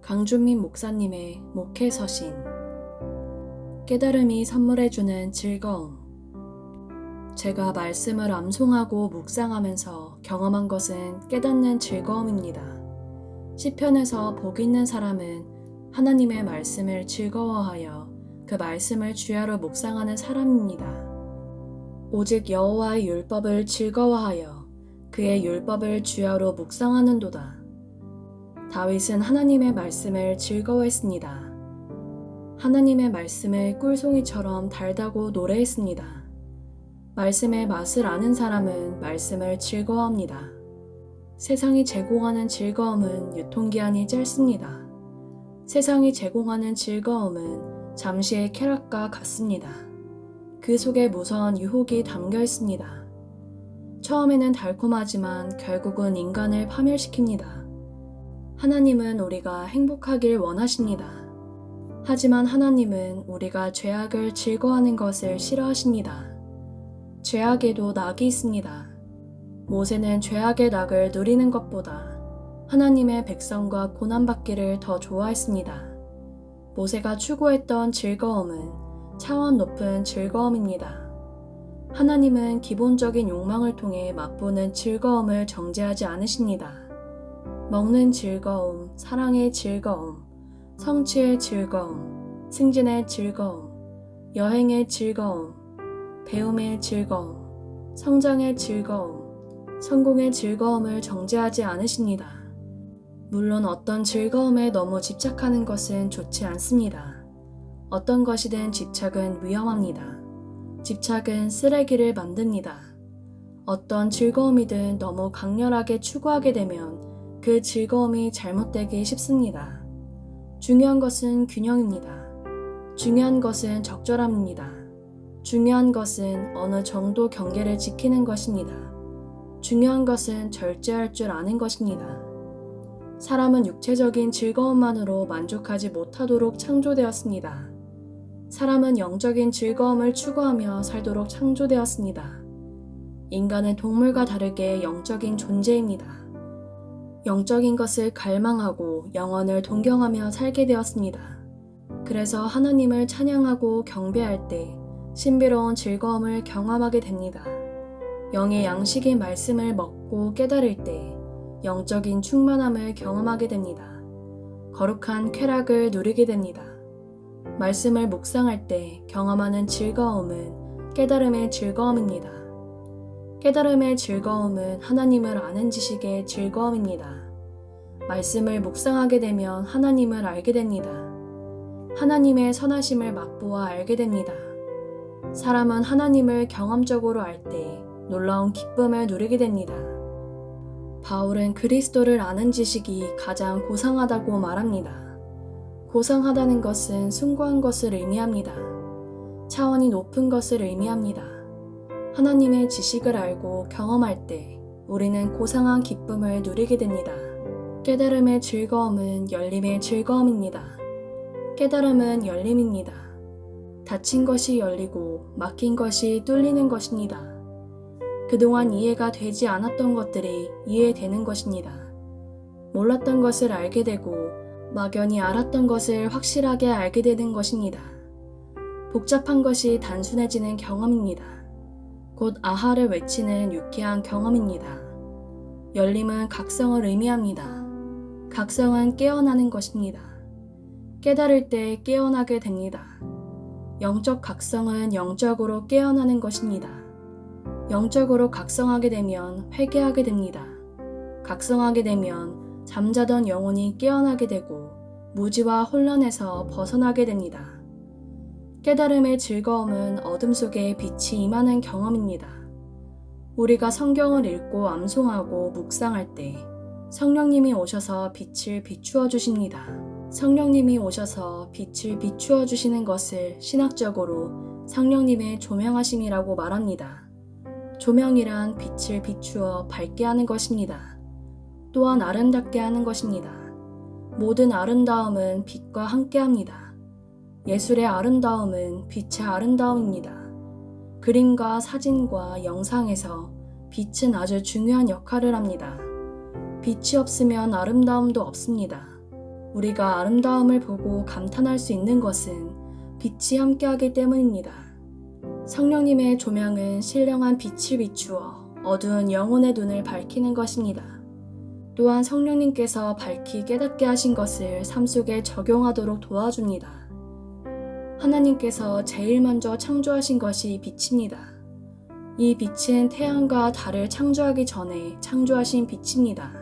강준민 목사님의 목회 서신. 깨달음이 선물해주는 즐거움. 제가 말씀을 암송하고 묵상하면서 경험한 것은 깨닫는 즐거움입니다. 시편에서 복 있는 사람은 하나님의 말씀을 즐거워하여 그 말씀을 주야로 묵상하는 사람입니다. 오직 여호와의 율법을 즐거워하여 그의 율법을 주야로 묵상하는도다. 다윗은 하나님의 말씀을 즐거워했습니다. 하나님의 말씀을 꿀송이처럼 달다고 노래했습니다. 말씀의 맛을 아는 사람은 말씀을 즐거워합니다. 세상이 제공하는 즐거움은 유통기한이 짧습니다. 세상이 제공하는 즐거움은 잠시의 쾌락과 같습니다. 그 속에 무서운 유혹이 담겨 있습니다. 처음에는 달콤하지만 결국은 인간을 파멸시킵니다. 하나님은 우리가 행복하길 원하십니다. 하지만 하나님은 우리가 죄악을 즐거워하는 것을 싫어하십니다. 죄악에도 낙이 있습니다. 모세는 죄악의 낙을 누리는 것보다 하나님의 백성과 고난받기를 더 좋아했습니다. 모세가 추구했던 즐거움은 차원 높은 즐거움입니다. 하나님은 기본적인 욕망을 통해 맛보는 즐거움을 정죄하지 않으십니다. 먹는 즐거움, 사랑의 즐거움, 성취의 즐거움, 승진의 즐거움, 여행의 즐거움, 배움의 즐거움, 성장의 즐거움, 성공의 즐거움을 정죄하지 않으십니다. 물론 어떤 즐거움에 너무 집착하는 것은 좋지 않습니다. 어떤 것이든 집착은 위험합니다. 집착은 쓰레기를 만듭니다. 어떤 즐거움이든 너무 강렬하게 추구하게 되면 그 즐거움이 잘못되기 쉽습니다. 중요한 것은 균형입니다. 중요한 것은 적절함입니다. 중요한 것은 어느 정도 경계를 지키는 것입니다. 중요한 것은 절제할 줄 아는 것입니다. 사람은 육체적인 즐거움만으로 만족하지 못하도록 창조되었습니다. 사람은 영적인 즐거움을 추구하며 살도록 창조되었습니다. 인간은 동물과 다르게 영적인 존재입니다. 영적인 것을 갈망하고 영혼을 동경하며 살게 되었습니다. 그래서 하나님을 찬양하고 경배할 때 신비로운 즐거움을 경험하게 됩니다. 영의 양식의 말씀을 먹고 깨달을 때 영적인 충만함을 경험하게 됩니다. 거룩한 쾌락을 누리게 됩니다. 말씀을 묵상할 때 경험하는 즐거움은 깨달음의 즐거움입니다. 깨달음의 즐거움은 하나님을 아는 지식의 즐거움입니다. 말씀을 묵상하게 되면 하나님을 알게 됩니다. 하나님의 선하심을 맛보아 알게 됩니다. 사람은 하나님을 경험적으로 알 때 놀라운 기쁨을 누리게 됩니다. 바울은 그리스도를 아는 지식이 가장 고상하다고 말합니다. 고상하다는 것은 숭고한 것을 의미합니다. 차원이 높은 것을 의미합니다. 하나님의 지식을 알고 경험할 때 우리는 고상한 기쁨을 누리게 됩니다. 깨달음의 즐거움은 열림의 즐거움입니다. 깨달음은 열림입니다. 닫힌 것이 열리고 막힌 것이 뚫리는 것입니다. 그동안 이해가 되지 않았던 것들이 이해되는 것입니다. 몰랐던 것을 알게 되고 막연히 알았던 것을 확실하게 알게 되는 것입니다. 복잡한 것이 단순해지는 경험입니다. 곧 아하를 외치는 유쾌한 경험입니다. 열림은 각성을 의미합니다. 각성은 깨어나는 것입니다. 깨달을 때 깨어나게 됩니다. 영적 각성은 영적으로 깨어나는 것입니다. 영적으로 각성하게 되면 회개하게 됩니다. 각성하게 되면 잠자던 영혼이 깨어나게 되고 무지와 혼란에서 벗어나게 됩니다. 깨달음의 즐거움은 어둠 속에 빛이 임하는 경험입니다. 우리가 성경을 읽고 암송하고 묵상할 때 성령님이 오셔서 빛을 비추어 주십니다. 성령님이 오셔서 빛을 비추어 주시는 것을 신학적으로 성령님의 조명하심이라고 말합니다. 조명이란 빛을 비추어 밝게 하는 것입니다. 또한 아름답게 하는 것입니다. 모든 아름다움은 빛과 함께합니다. 예술의 아름다움은 빛의 아름다움입니다. 그림과 사진과 영상에서 빛은 아주 중요한 역할을 합니다. 빛이 없으면 아름다움도 없습니다. 우리가 아름다움을 보고 감탄할 수 있는 것은 빛이 함께하기 때문입니다. 성령님의 조명은 신령한 빛을 비추어 어두운 영혼의 눈을 밝히는 것입니다. 또한 성령님께서 밝히 깨닫게 하신 것을 삶 속에 적용하도록 도와줍니다. 하나님께서 제일 먼저 창조하신 것이 빛입니다. 이 빛은 태양과 달을 창조하기 전에 창조하신 빛입니다.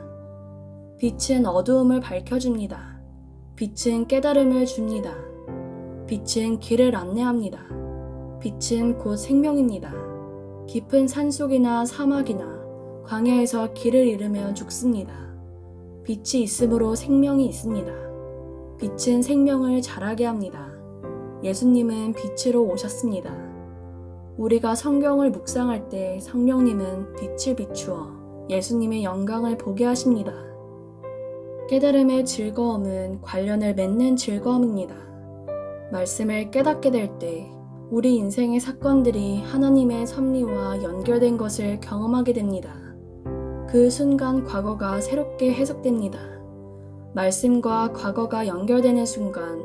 빛은 어두움을 밝혀줍니다. 빛은 깨달음을 줍니다. 빛은 길을 안내합니다. 빛은 곧 생명입니다. 깊은 산속이나 사막이나 광야에서 길을 잃으면 죽습니다. 빛이 있으므로 생명이 있습니다. 빛은 생명을 자라게 합니다. 예수님은 빛으로 오셨습니다. 우리가 성경을 묵상할 때 성령님은 빛을 비추어 예수님의 영광을 보게 하십니다. 깨달음의 즐거움은 관련을 맺는 즐거움입니다. 말씀을 깨닫게 될 때 우리 인생의 사건들이 하나님의 섭리와 연결된 것을 경험하게 됩니다. 그 순간 과거가 새롭게 해석됩니다. 말씀과 과거가 연결되는 순간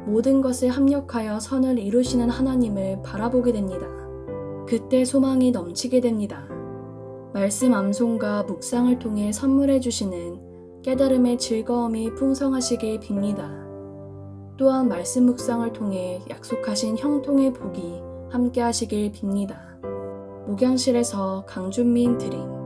모든 것을 합력하여 선을 이루시는 하나님을 바라보게 됩니다. 그때 소망이 넘치게 됩니다. 말씀 암송과 묵상을 통해 선물해 주시는 깨달음의 즐거움이 풍성하시길 빕니다. 또한 말씀 묵상을 통해 약속하신 형통의 복이 함께 하시길 빕니다. 목양실에서 강준민 드림.